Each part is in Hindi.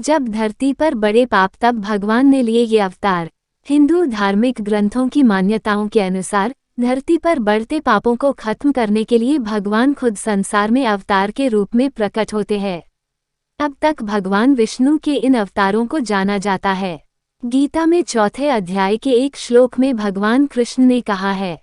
जब धरती पर बड़े पाप तब भगवान ने लिए ये अवतार। हिंदू धार्मिक ग्रंथों की मान्यताओं के अनुसार धरती पर बढ़ते पापों को खत्म करने के लिए भगवान खुद संसार में अवतार के रूप में प्रकट होते हैं। अब तक भगवान विष्णु के इन अवतारों को जाना जाता है। गीता में चौथे अध्याय के एक श्लोक में भगवान कृष्ण ने कहा है,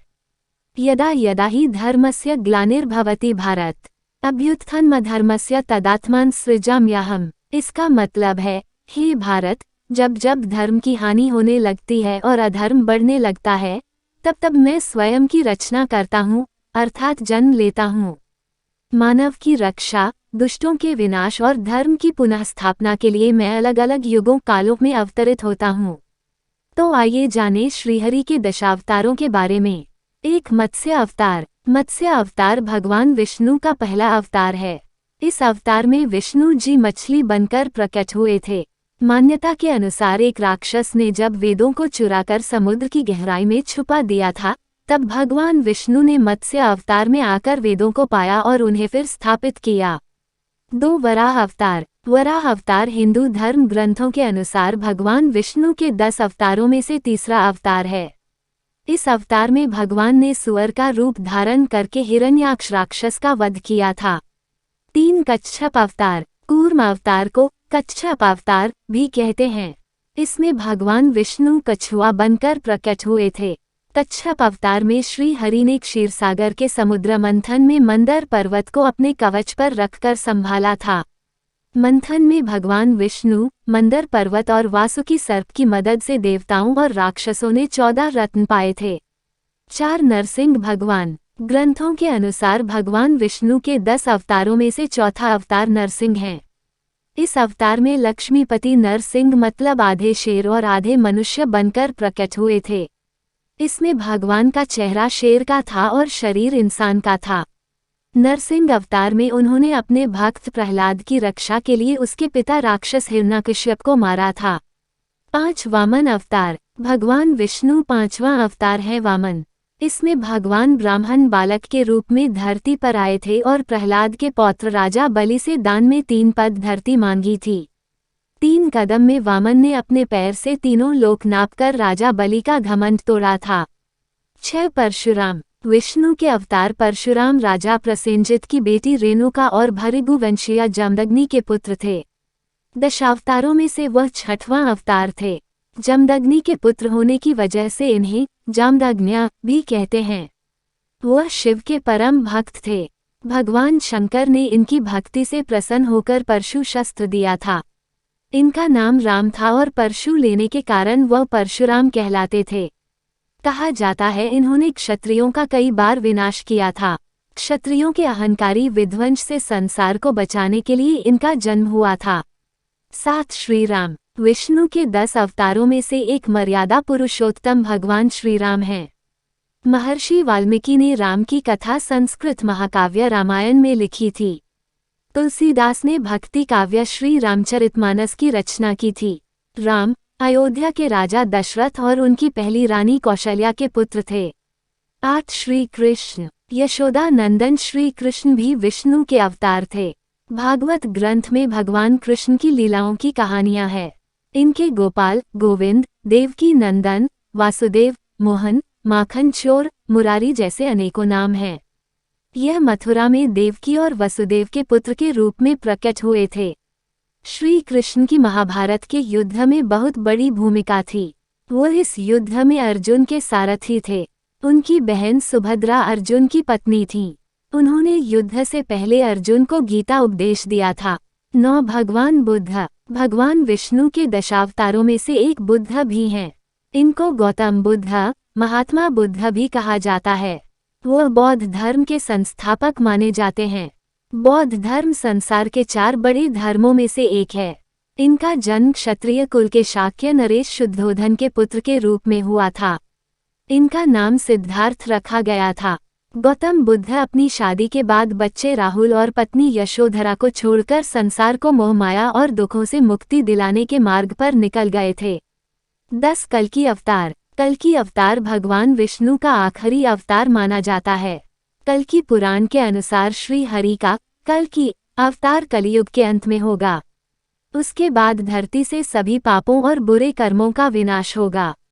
यदा यदा हि धर्मस्य ग्लानिर्भवति भारत अभ्युत्थानमधर्मस्य तदात्मान सृजाम्यहम्। इसका मतलब है, हे भारत, जब जब धर्म की हानि होने लगती है और अधर्म बढ़ने लगता है, तब तब मैं स्वयं की रचना करता हूँ, अर्थात जन्म लेता हूँ। मानव की रक्षा, दुष्टों के विनाश और धर्म की पुनः स्थापना के लिए मैं अलग अलग युगों कालों में अवतरित होता हूँ। तो आइए जानें श्रीहरि के दशावतारों के बारे में। एक मत्स्य अवतार। मत्स्य अवतार भगवान विष्णु का पहला अवतार है। इस अवतार में विष्णु जी मछली बनकर प्रकट हुए थे। मान्यता के अनुसार एक राक्षस ने जब वेदों को चुराकर समुद्र की गहराई में छुपा दिया था, तब भगवान विष्णु ने मत्स्य अवतार में आकर वेदों को पाया और उन्हें फिर स्थापित किया। 2 वराह अवतार। वराह अवतार हिंदू धर्म ग्रंथों के अनुसार भगवान विष्णु के 10 अवतारों में से तीसरा अवतार है। इस अवतार में भगवान ने सुअर का रूप धारण करके हिरण्याक्ष राक्षस का वध किया था। 3 कच्छप अवतार। कूर्म अवतार को कच्छप अवतार भी कहते हैं। इसमें भगवान विष्णु कछुआ बनकर प्रकट हुए थे। कच्छप अवतार में श्री हरि ने क्षीरसागर के समुद्र मंथन में मंदर पर्वत को अपने कवच पर रखकर संभाला था। मंथन में भगवान विष्णु, मंदर पर्वत और वासुकी सर्प की मदद से देवताओं और राक्षसों ने 14 रत्न पाए थे। 4 नरसिंह भगवान। ग्रंथों के अनुसार भगवान विष्णु के 10 अवतारों में से चौथा अवतार नरसिंह है। इस अवतार में लक्ष्मीपति नरसिंह मतलब आधे शेर और आधे मनुष्य बनकर प्रकट हुए थे। इसमें भगवान का चेहरा शेर का था और शरीर इंसान का था। नरसिंह अवतार में उन्होंने अपने भक्त प्रहलाद की रक्षा के लिए उसके पिता राक्षस हिरण्यकश्यप को मारा था। 5 वामन अवतार। भगवान विष्णु 5वां अवतार है वामन। इसमें भगवान ब्राह्मण बालक के रूप में धरती पर आए थे और प्रहलाद के पौत्र राजा बलि से दान में 3 पद धरती मांगी थी। 3 कदम में वामन ने अपने पैर से तीनों लोक नापकर राजा बलि का घमंड तोड़ा था। 6 परशुराम। विष्णु के अवतार परशुराम राजा प्रसेनजित की बेटी रेणुका और भृगुवंशीय जमदग्नि के पुत्र थे। दशावतारों में से वह 6वां अवतार थे। जमदग्नि के पुत्र होने की वजह से इन्हें जामदग्न्या भी कहते हैं। वह शिव के परम भक्त थे। भगवान शंकर ने इनकी भक्ति से प्रसन्न होकर परशु शस्त्र दिया था। इनका नाम राम था और परशु लेने के कारण वह परशुराम कहलाते थे। कहा जाता है इन्होंने क्षत्रियों का कई बार विनाश किया था। क्षत्रियों के अहंकारी विध्वंस से संसार को बचाने के लिए इनका जन्म हुआ था। 7 श्री राम। विष्णु के 10 अवतारों में से एक मर्यादा पुरुषोत्तम भगवान श्री राम हैं। महर्षि वाल्मीकि ने राम की कथा संस्कृत महाकाव्य रामायण में लिखी थी। तुलसीदास ने भक्ति काव्य श्री रामचरितमानस की रचना की थी। राम अयोध्या के राजा दशरथ और उनकी पहली रानी कौशल्या के पुत्र थे। 8 श्री कृष्ण। यशोदा नंदन श्री कृष्ण भी विष्णु के अवतार थे। भागवत ग्रंथ में भगवान कृष्ण की लीलाओं की कहानियां हैं। इनके गोपाल, गोविंद, देवकी नंदन, वासुदेव, मोहन, माखन चोर, मुरारी जैसे अनेकों नाम हैं। यह मथुरा में देवकी और वसुदेव के पुत्र के रूप में प्रकट हुए थे। श्री कृष्ण की महाभारत के युद्ध में बहुत बड़ी भूमिका थी। वो इस युद्ध में अर्जुन के सारथी थे। उनकी बहन सुभद्रा अर्जुन की पत्नी थी। उन्होंने युद्ध से पहले अर्जुन को गीता उपदेश दिया था। 9 भगवान बुद्ध। भगवान विष्णु के दशावतारों में से एक बुद्ध भी हैं। इनको गौतम बुद्ध, महात्मा बुद्ध भी कहा जाता है। वह बौद्ध धर्म के संस्थापक माने जाते हैं। बौद्ध धर्म संसार के 4 बड़े धर्मों में से एक है। इनका जन्म क्षत्रिय कुल के शाक्य नरेश शुद्धोधन के पुत्र के रूप में हुआ था। इनका नाम सिद्धार्थ रखा गया था। गौतम बुद्ध अपनी शादी के बाद बच्चे राहुल और पत्नी यशोधरा को छोड़कर संसार को मोहमाया और दुखों से मुक्ति दिलाने के मार्ग पर निकल गए थे। 10 कल्कि अवतार। कल्कि अवतार भगवान विष्णु का आखिरी अवतार माना जाता है। कल्कि पुराण के अनुसार श्री हरि का कल्कि अवतार कलियुग के अंत में होगा। उसके बाद धरती से सभी पापों और बुरे कर्मों का विनाश होगा।